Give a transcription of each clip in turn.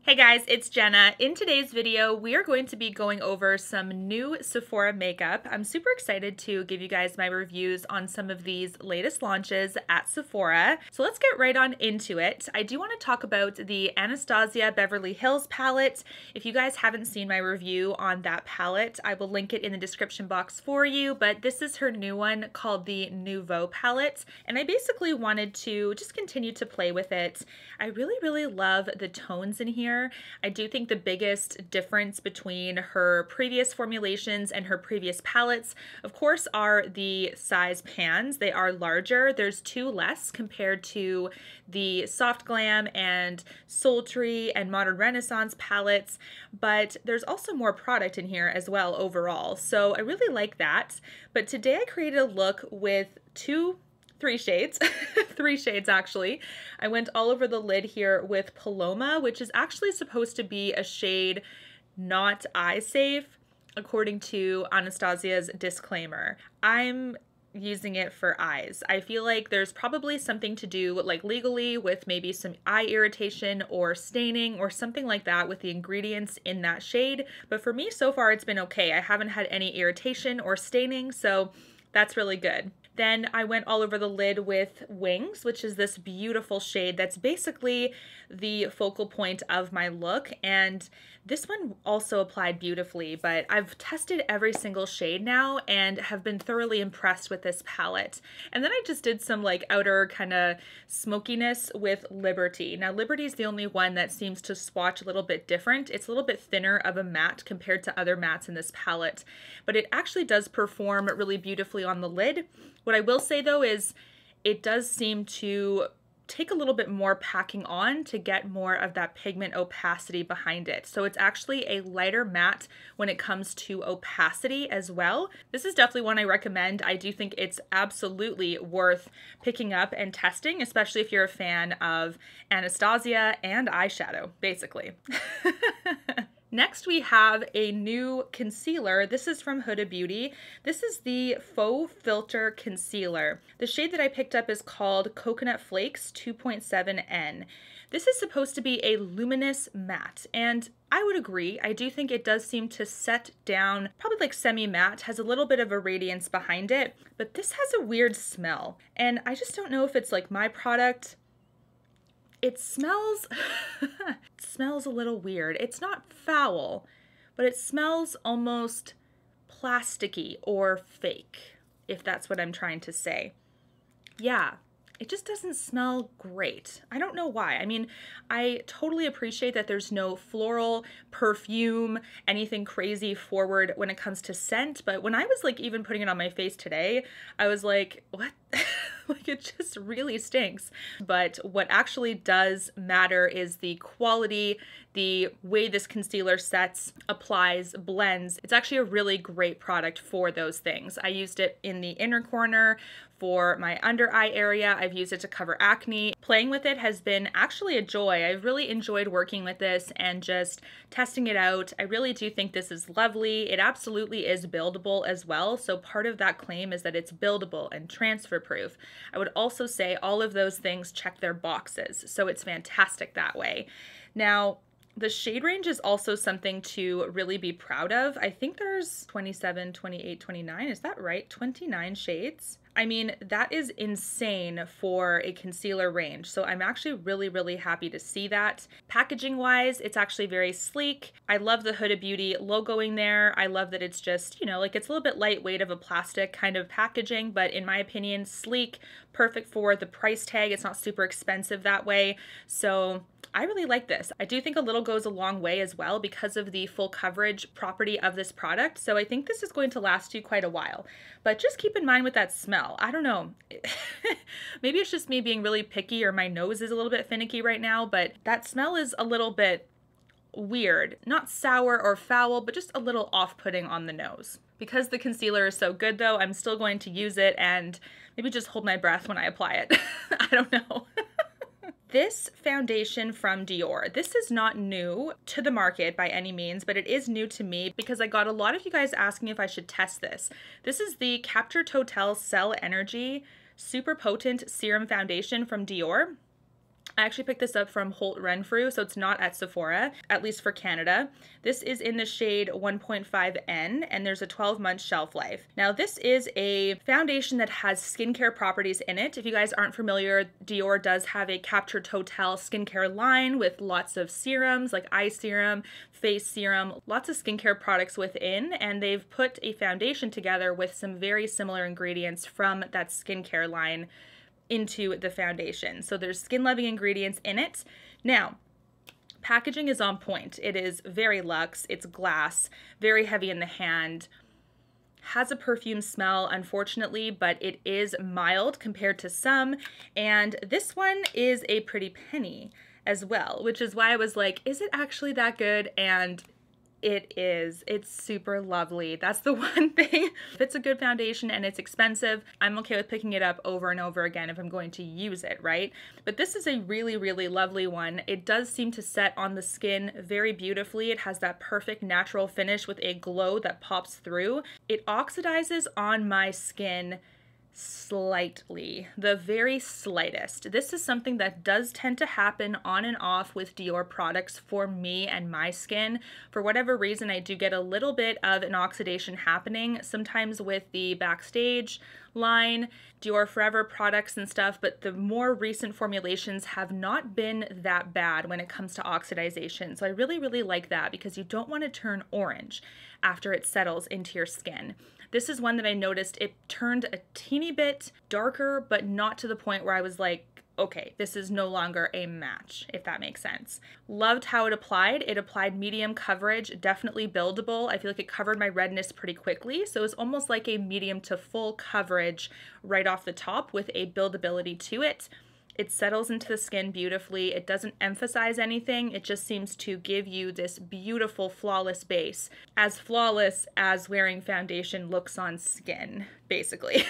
Hey guys, it's Jenna. In today's video, we are going to be going over some new Sephora makeup. I'm super excited to give you guys my reviews on some of these latest launches at Sephora. So let's get right on into it. I do want to talk about the Anastasia Beverly Hills palette. If you guys haven't seen my review on that palette, I will link it in the description box for you, but this is her new one called the Nouveau Palette, and I basically wanted to just continue to play with it. I really love the tones in here. I do think the biggest difference between her previous formulations and her previous palettes, of course, are the size pans. They are larger. There's two less compared to the Soft Glam and Sultry and Modern Renaissance palettes, but there's also more product in here as well overall. So I really like that. But today I created a look with three shades, three shades actually. I went all over the lid here with Paloma, which is actually supposed to be a shade not eye safe, according to Anastasia's disclaimer. I'm using it for eyes. I feel like there's probably something to do like legally with maybe some eye irritation or staining or something like that with the ingredients in that shade. But for me, so far, it's been okay. I haven't had any irritation or staining, so that's really good. Then I went all over the lid with Wings, which is this beautiful shade that's basically the focal point of my look. And this one also applied beautifully, but I've tested every single shade now and have been thoroughly impressed with this palette. And then I just did some like outer kind of smokiness with Liberty. Now Liberty is the only one that seems to swatch a little bit different. It's a little bit thinner of a matte compared to other mattes in this palette, but it actually does perform really beautifully on the lid. What I will say though is it does seem to take a little bit more packing on to get more of that pigment opacity behind it. So it's actually a lighter matte when it comes to opacity as well. This is definitely one I recommend. I do think it's absolutely worth picking up and testing, especially if you're a fan of Anastasia and eyeshadow, basically. Next, we have a new concealer. This is from Huda Beauty. This is the Faux Filter Concealer. The shade that I picked up is called Coconut Flakes 2.7N. This is supposed to be a luminous matte, and I would agree. I do think it does seem to set down, probably like semi-matte, has a little bit of a radiance behind it, but this has a weird smell, and I just don't know if it's like my product. It smells, it smells a little weird. It's not foul, but it smells almost plasticky or fake, if that's what I'm trying to say. Yeah, it just doesn't smell great. I don't know why. I mean, I totally appreciate that there's no floral, perfume, anything crazy forward when it comes to scent, but when I was like even putting it on my face today, I was like, what? Like it just really stinks. But what actually does matter is the quality, the way this concealer sets, applies, blends. It's actually a really great product for those things. I used it in the inner corner for my under eye area. I've used it to cover acne. Playing with it has been actually a joy. I've really enjoyed working with this and just testing it out. I really do think this is lovely. It absolutely is buildable as well. So part of that claim is that it's buildable and transfer proof. I would also say all of those things check their boxes. So it's fantastic that way. Now, the shade range is also something to really be proud of. I think there's 27, 28, 29. Is that right? 29 shades. I mean, that is insane for a concealer range. So I'm actually really happy to see that. Packaging wise, it's actually very sleek. I love the Huda Beauty logoing there. I love that it's just, you know, like it's a little bit lightweight of a plastic kind of packaging, but in my opinion, sleek, perfect for the price tag. It's not super expensive that way. So I really like this. I do think a little goes a long way as well because of the full coverage property of this product. So I think this is going to last you quite a while. But just keep in mind with that smell. I don't know. Maybe it's just me being really picky or my nose is a little bit finicky right now, but that smell is a little bit weird. Not sour or foul, but just a little off-putting on the nose. Because the concealer is so good though, I'm still going to use it and maybe just hold my breath when I apply it. I don't know. This foundation from Dior, this is not new to the market by any means, but it is new to me because I got a lot of you guys asking if I should test this. This is the Totale Cell Energy Super Potent Serum Foundation from Dior. I actually picked this up from Holt Renfrew, so it's not at Sephora, at least for Canada. This is in the shade 1.5N, and there's a 12-month shelf life. Now, this is a foundation that has skincare properties in it. If you guys aren't familiar, Dior does have a Capture Totale skincare line with lots of serums, like eye serum, face serum, lots of skincare products within, and they've put a foundation together with some very similar ingredients from that skincare line into the foundation. So there's skin loving ingredients in it. Now, packaging is on point. It is very luxe. It's glass, very heavy in the hand, has a perfume smell, unfortunately, but it is mild compared to some. And this one is a pretty penny as well, which is why I was like, is it actually that good? And it is. It's super lovely. That's the one thing. If it's a good foundation and it's expensive, I'm okay with picking it up over and over again if I'm going to use it, right? But this is a really, really lovely one. It does seem to set on the skin very beautifully. It has that perfect natural finish with a glow that pops through. It oxidizes on my skin slightly, the very slightest. This is something that does tend to happen on and off with Dior products for me and my skin. For whatever reason, I do get a little bit of an oxidation happening, sometimes with the Backstage line, Dior Forever products and stuff, but the more recent formulations have not been that bad when it comes to oxidization. So I really, really like that because you don't want to turn orange after it settles into your skin. This is one that I noticed it turned a teeny bit darker, but not to the point where I was like, okay, this is no longer a match, if that makes sense. Loved how it applied. It applied medium coverage, definitely buildable. I feel like it covered my redness pretty quickly. So it was almost like a medium to full coverage right off the top with a buildability to it. It settles into the skin beautifully. It doesn't emphasize anything. It just seems to give you this beautiful, flawless base. As flawless as wearing foundation looks on skin, basically.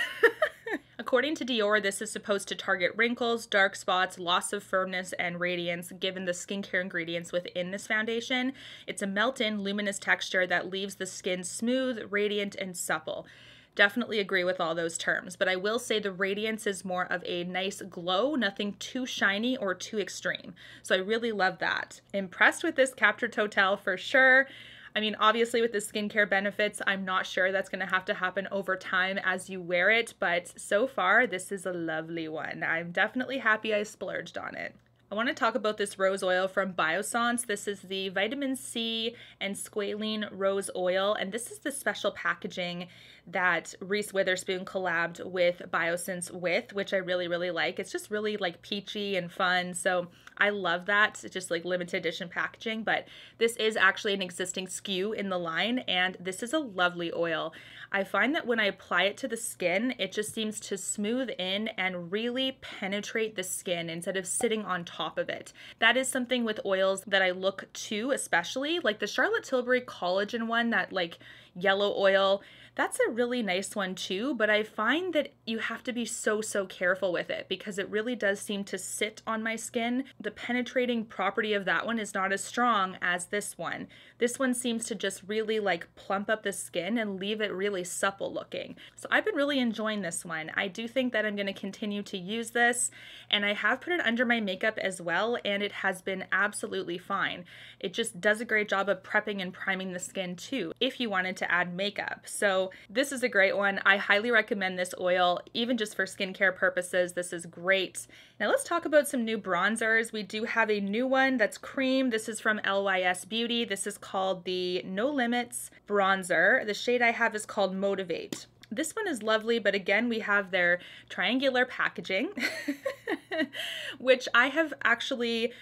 According to Dior, this is supposed to target wrinkles, dark spots, loss of firmness, and radiance given the skincare ingredients within this foundation. It's a melt-in, luminous texture that leaves the skin smooth, radiant, and supple. Definitely agree with all those terms, but I will say the radiance is more of a nice glow, nothing too shiny or too extreme. So I really love that. Impressed with this Capture Totale for sure. I mean, obviously with the skincare benefits, I'm not sure that's going to have to happen over time as you wear it, but so far this is a lovely one. I'm definitely happy I splurged on it. I want to talk about this rose oil from Biossance. This is the vitamin C and squalane rose oil, and this is the special packaging that Reese Witherspoon collabed with Biossance with, which I really, really like. It's just really like peachy and fun, so I love that. It's just like limited edition packaging, but this is actually an existing SKU in the line, and this is a lovely oil. I find that when I apply it to the skin, it just seems to smooth in and really penetrate the skin instead of sitting on top of it. That is something with oils that I look to, especially like the Charlotte Tilbury collagen one, that like yellow oil. That's a really nice one too, but I find that you have to be so careful with it because it really does seem to sit on my skin. The penetrating property of that one is not as strong as this one. This one seems to just really like plump up the skin and leave it really supple looking. So I've been really enjoying this one. I do think that I'm going to continue to use this, and I have put it under my makeup as well, and it has been absolutely fine. It just does a great job of prepping and priming the skin too, if you wanted to add makeup. So this is a great one. I highly recommend this oil, even just for skincare purposes. This is great. Now let's talk about some new bronzers. We do have a new one that's cream. This is from LYS Beauty. This is called the No Limits bronzer. The shade I have is called Motivate. This one is lovely, but again, we have their triangular packaging, which I have actually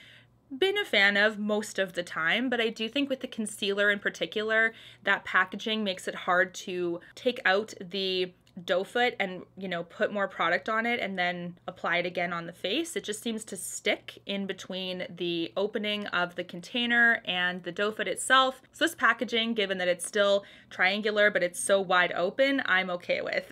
been a fan of most of the time, but I do think with the concealer in particular, that packaging makes it hard to take out the doe foot and, you know, put more product on it and then apply it again on the face. It just seems to stick in between the opening of the container and the doe foot itself. So this packaging, given that it's still triangular but it's so wide open, I'm okay with.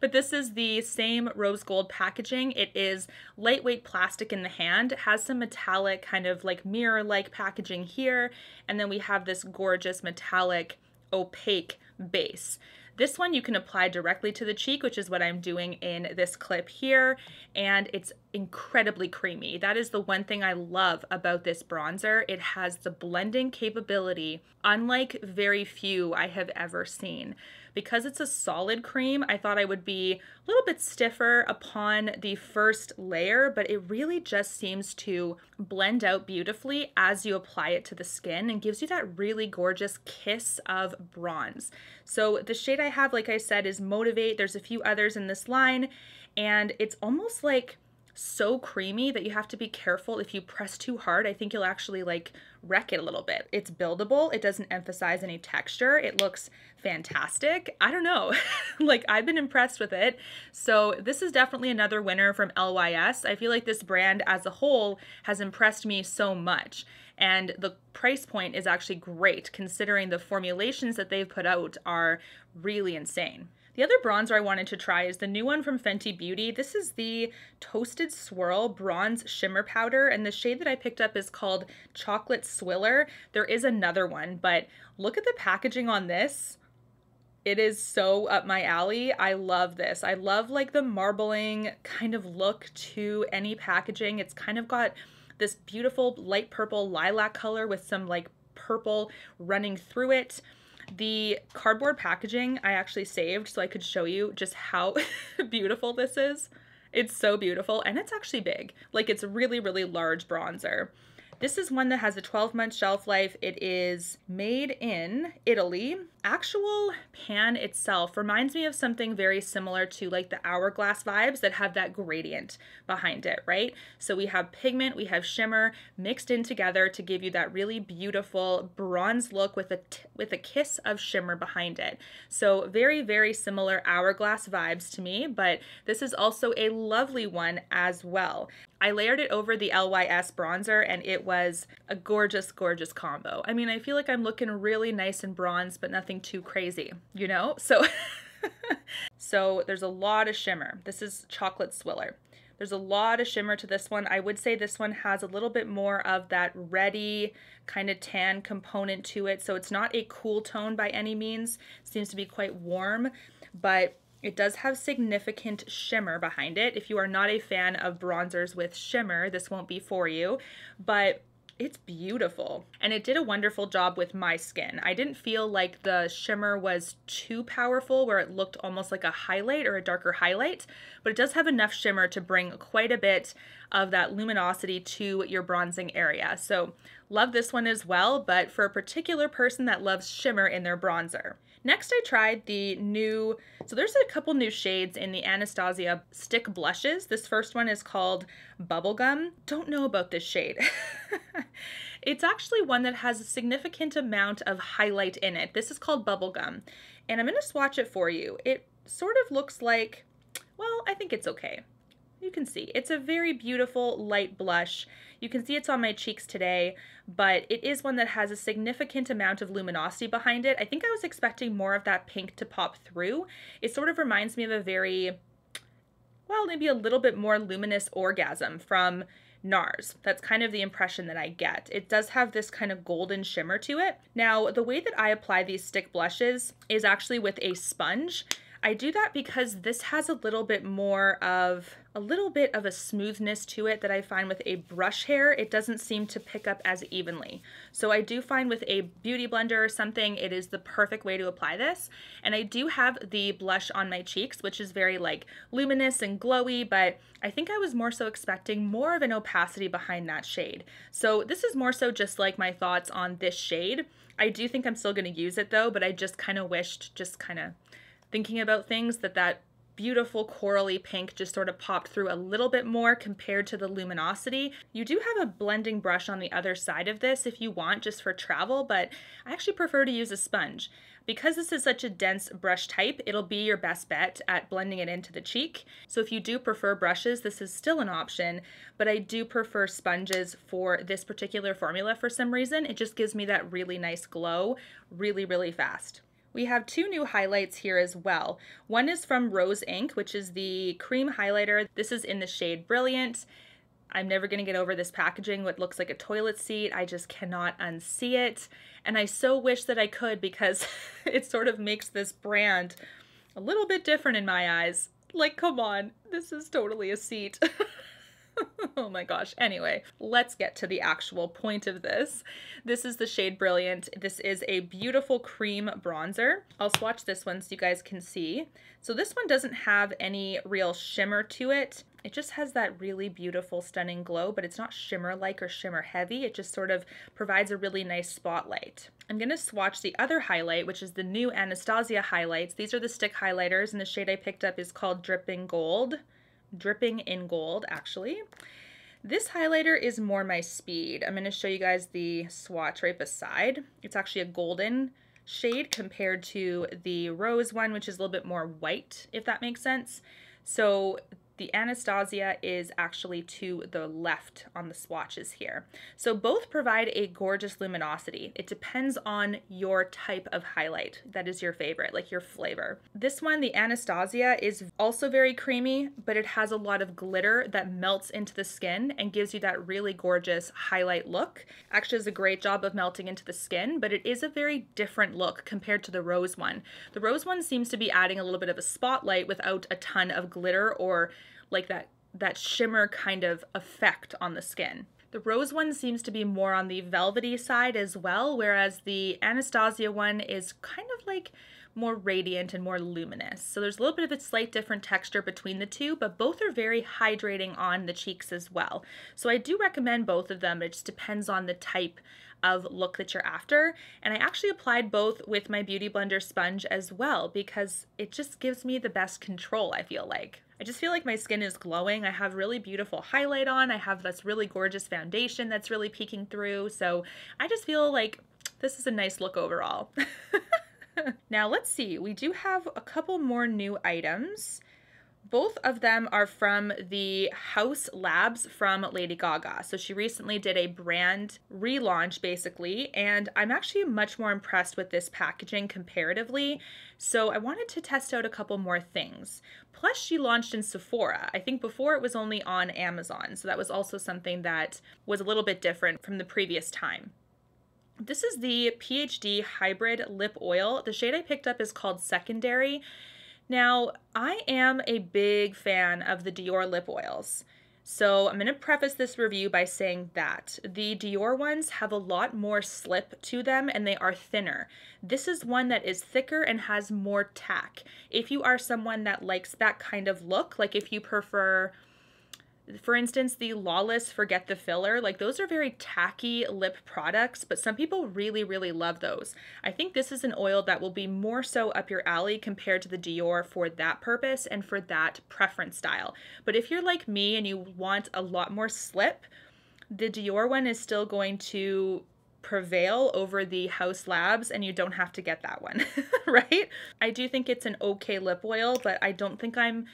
But this is the same rose gold packaging. It is lightweight plastic in the hand. It has some metallic kind of like mirror-like packaging here, and then we have this gorgeous metallic opaque base. This one you can apply directly to the cheek, which is what I'm doing in this clip here, and it's incredibly creamy. That is the one thing I love about this bronzer. It has the blending capability, unlike very few I have ever seen. Because it's a solid cream, I thought I would be a little bit stiffer upon the first layer, but it really just seems to blend out beautifully as you apply it to the skin and gives you that really gorgeous kiss of bronze. So the shade I have, like I said, is Motivate. There's a few others in this line, and it's almost like so creamy that you have to be careful. If you press too hard, I think you'll actually like wreck it a little bit. It's buildable. It doesn't emphasize any texture. It looks fantastic. I don't know. Like, I've been impressed with it. So this is definitely another winner from LYS. I feel like this brand as a whole has impressed me so much. And the price point is actually great considering the formulations that they've put out are really insane. The other bronzer I wanted to try is the new one from Fenty Beauty. This is the Toasted Swirl Bronze Shimmer Powder, and the shade that I picked up is called Chocolate Swiller. There is another one, but look at the packaging on this. It is so up my alley. I love this. I love like the marbling kind of look to any packaging. It's kind of got this beautiful light purple lilac color with some like purple running through it. The cardboard packaging I actually saved so I could show you just how beautiful this is. It's so beautiful, and it's actually big. Like, it's a really, really large bronzer. This is one that has a 12-month shelf life. It is made in Italy. Actual pan itself reminds me of something very similar to like the Hourglass vibes that have that gradient behind it, right? So we have pigment, we have shimmer mixed in together to give you that really beautiful bronze look with a kiss of shimmer behind it. So very, very similar Hourglass vibes to me, but this is also a lovely one as well. I layered it over the LYS bronzer, and it was a gorgeous, gorgeous combo. I mean, I feel like I'm looking really nice and bronze, but nothing too crazy, you know? So, so there's a lot of shimmer. This is Chocolate Swiller. There's a lot of shimmer to this one. I would say this one has a little bit more of that reddy kind of tan component to it. So it's not a cool tone by any means. It seems to be quite warm, but it does have significant shimmer behind it. If you are not a fan of bronzers with shimmer, this won't be for you, but it's beautiful. And it did a wonderful job with my skin. I didn't feel like the shimmer was too powerful where it looked almost like a highlight or a darker highlight, but it does have enough shimmer to bring quite a bit of that luminosity to your bronzing area. So love this one as well, but for a particular person that loves shimmer in their bronzer. Next, I tried the new, so there's a couple new shades in the Anastasia stick blushes. This first one is called Bubblegum. Don't know about this shade. It's actually one that has a significant amount of highlight in it. This is called Bubblegum, and I'm going to swatch it for you. It sort of looks like, well, I think it's okay. You can see it's a very beautiful light blush. You can see it's on my cheeks today, but it is one that has a significant amount of luminosity behind it. I think I was expecting more of that pink to pop through. It sort of reminds me of a very, well, maybe a little bit more luminous Orgasm from NARS. That's kind of the impression that I get. It does have this kind of golden shimmer to it. Now, the way that I apply these stick blushes is actually with a sponge. I do that because this has a little bit of a smoothness to it that I find with a brush hair. It doesn't seem to pick up as evenly. So I do find with a beauty blender or something, it is the perfect way to apply this. And I do have the blush on my cheeks, which is very like luminous and glowy, but I think I was more so expecting more of an opacity behind that shade. So this is more so just like my thoughts on this shade. I do think I'm still going to use it though, but I just kind of wished, just kind of thinking about things, that beautiful corally pink just sort of popped through a little bit more compared to the luminosity. You do have a blending brush on the other side of this if you want, just for travel, but I actually prefer to use a sponge. Because this is such a dense brush type, it'll be your best bet at blending it into the cheek. So if you do prefer brushes, this is still an option, but I do prefer sponges for this particular formula for some reason. It just gives me that really nice glow really, really fast. We have two new highlights here as well. One is from Rose Inc., which is the cream highlighter. This is in the shade Brilliant. I'm never going to get over this packaging, what looks like a toilet seat. I just cannot unsee it. And I so wish that I could, because it sort of makes this brand a little bit different in my eyes. Like, come on, this is totally a seat. Oh my gosh. Anyway, let's get to the actual point of this. This is the shade Brilliant. This is a beautiful cream bronzer. I'll swatch this one so you guys can see. So this one doesn't have any real shimmer to it. It just has that really beautiful, stunning glow, but it's not shimmer-like or shimmer-heavy. It just sort of provides a really nice spotlight. I'm going to swatch the other highlight, which is the new Anastasia highlights. These are the stick highlighters, and the shade I picked up is called Dripping in Gold, actually. This highlighter is more my speed. I'm going to show you guys the swatch right beside. It's actually a golden shade compared to the rose one, which is a little bit more white, if that makes sense. So the Anastasia is actually to the left on the swatches here. So both provide a gorgeous luminosity. It depends on your type of highlight that is your favorite, like your flavor. This one, the Anastasia, is also very creamy, but it has a lot of glitter that melts into the skin and gives you that really gorgeous highlight look. Actually does a great job of melting into the skin, but it is a very different look compared to the rose one. The rose one seems to be adding a little bit of a spotlight without a ton of glitter or like that shimmer kind of effect on the skin. The rose one seems to be more on the velvety side as well, whereas the Anastasia one is kind of like more radiant and more luminous. So there's a little bit of a slight different texture between the two, but both are very hydrating on the cheeks as well. So I do recommend both of them. It just depends on the type of look that you're after. And I actually applied both with my Beauty Blender sponge as well, because it just gives me the best control, I feel like. I just feel like my skin is glowing. I have really beautiful highlight on. I have this really gorgeous foundation that's really peeking through. So I just feel like this is a nice look overall. Now let's see, we do have a couple more new items. Both of them are from the Haus labs from Lady Gaga. So she recently did a brand relaunch basically, and I'm actually much more impressed with this packaging comparatively. So I wanted to test out a couple more things. Plus she launched in Sephora. I think before it was only on Amazon. So that was also something that was a little bit different from the previous time. This is the PhD Hybrid Lip Oil. The shade I picked up is called Secondary. Now, I am a big fan of the Dior lip oils. So I'm going to preface this review by saying that the Dior ones have a lot more slip to them and they are thinner. This is one that is thicker and has more tack. If you are someone that likes that kind of look, like if you prefer, for instance, the Lawless Forget the Filler, like those are very tacky lip products, but some people really, really love those. I think this is an oil that will be more so up your alley compared to the Dior for that purpose and for that preference style. But if you're like me and you want a lot more slip, the Dior one is still going to prevail over the Haus Labs, and you don't have to get that one, right? I do think it's an okay lip oil, but I don't think I'm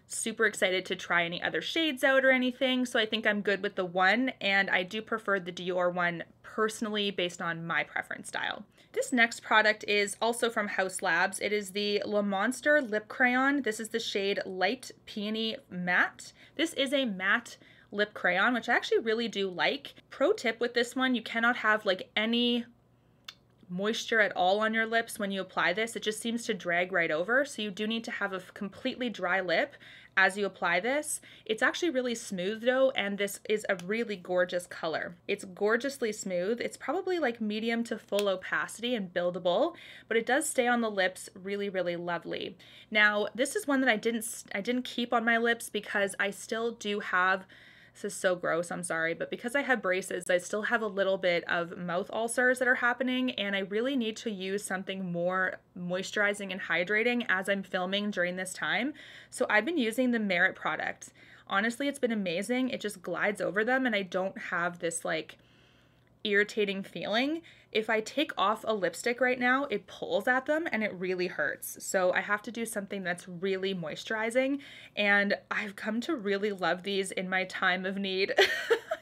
super excited to try any other shades out or anything, so I think I'm good with the one, and I do prefer the Dior one personally based on my preference style. This next product is also from Haus Labs. It is the Monster Lip Crayon. This is the shade Light Peony Matte. This is a matte lip crayon, which I actually really do like. Pro tip with this one, you cannot have like any moisture at all on your lips when you apply this. It just seems to drag right over, so you do need to have a completely dry lip as you apply this. It's actually really smooth though, and this is a really gorgeous color. It's gorgeously smooth. It's probably like medium to full opacity and buildable, but it does stay on the lips really, really lovely. Now, this is one that I didn't keep on my lips because I still do have, this is so gross, I'm sorry, but because I have braces, I still have a little bit of mouth ulcers that are happening, and I really need to use something more moisturizing and hydrating as I'm filming during this time. So I've been using the Merit product. Honestly, it's been amazing. It just glides over them, and I don't have this like irritating feeling. If I take off a lipstick right now, it pulls at them and it really hurts. So I have to do something that's really moisturizing, and I've come to really love these in my time of need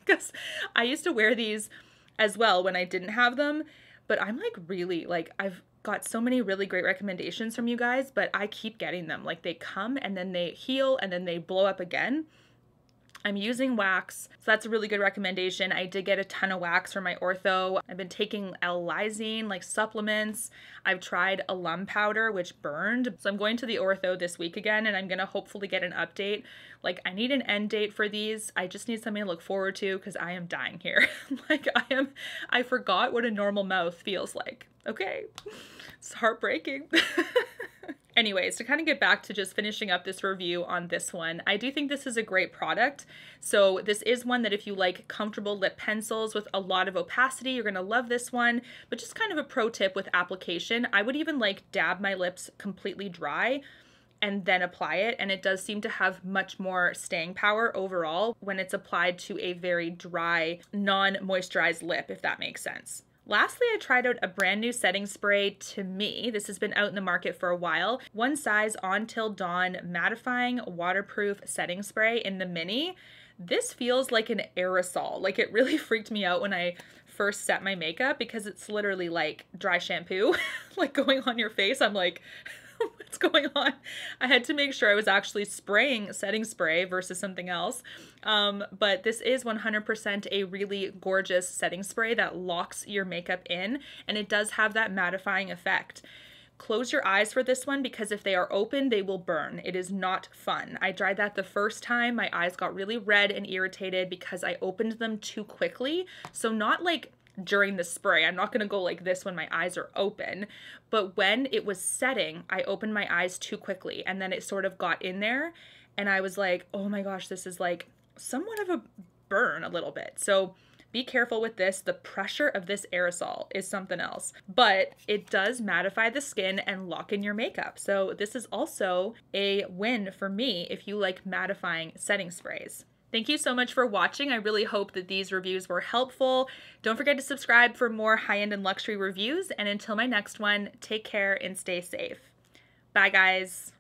because I used to wear these as well when I didn't have them, but I'm like really like, I've got so many really great recommendations from you guys, but I keep getting them. Like they come and then they heal and then they blow up again. I'm using wax, so that's a really good recommendation. I did get a ton of wax from my ortho. I've been taking L-lysine, like supplements. I've tried alum powder, which burned. So I'm going to the ortho this week again, and I'm gonna hopefully get an update. Like, I need an end date for these. I just need something to look forward to because I am dying here. Like, I forgot what a normal mouth feels like. Okay, it's heartbreaking. Anyways, to kind of get back to just finishing up this review on this one, I do think this is a great product. So this is one that if you like comfortable lip pencils with a lot of opacity, you're gonna love this one. But just kind of a pro tip with application, I would even like dab my lips completely dry and then apply it, and it does seem to have much more staying power overall when it's applied to a very dry, non-moisturized lip, if that makes sense. Lastly, I tried out a brand new setting spray to me. This has been out in the market for a while. One Size On Till Dawn Mattifying Waterproof Setting Spray in the mini. This feels like an aerosol. Like, it really freaked me out when I first set my makeup because it's literally like dry shampoo, like going on your face. I'm like, what's going on? I had to make sure I was actually spraying setting spray versus something else. But this is 100% a really gorgeous setting spray that locks your makeup in, and it does have that mattifying effect. Close your eyes for this one because if they are open, they will burn. It is not fun. I tried that the first time. My eyes got really red and irritated because I opened them too quickly. So not like during the spray. I'm not going to go like this when my eyes are open, but when it was setting, I opened my eyes too quickly and then it sort of got in there and I was like, oh my gosh, this is like somewhat of a burn a little bit. So be careful with this. The pressure of this aerosol is something else, but it does mattify the skin and lock in your makeup. So this is also a win for me if you like mattifying setting sprays. Thank you so much for watching. I really hope that these reviews were helpful. Don't forget to subscribe for more high-end and luxury reviews. And until my next one, take care and stay safe. Bye, guys.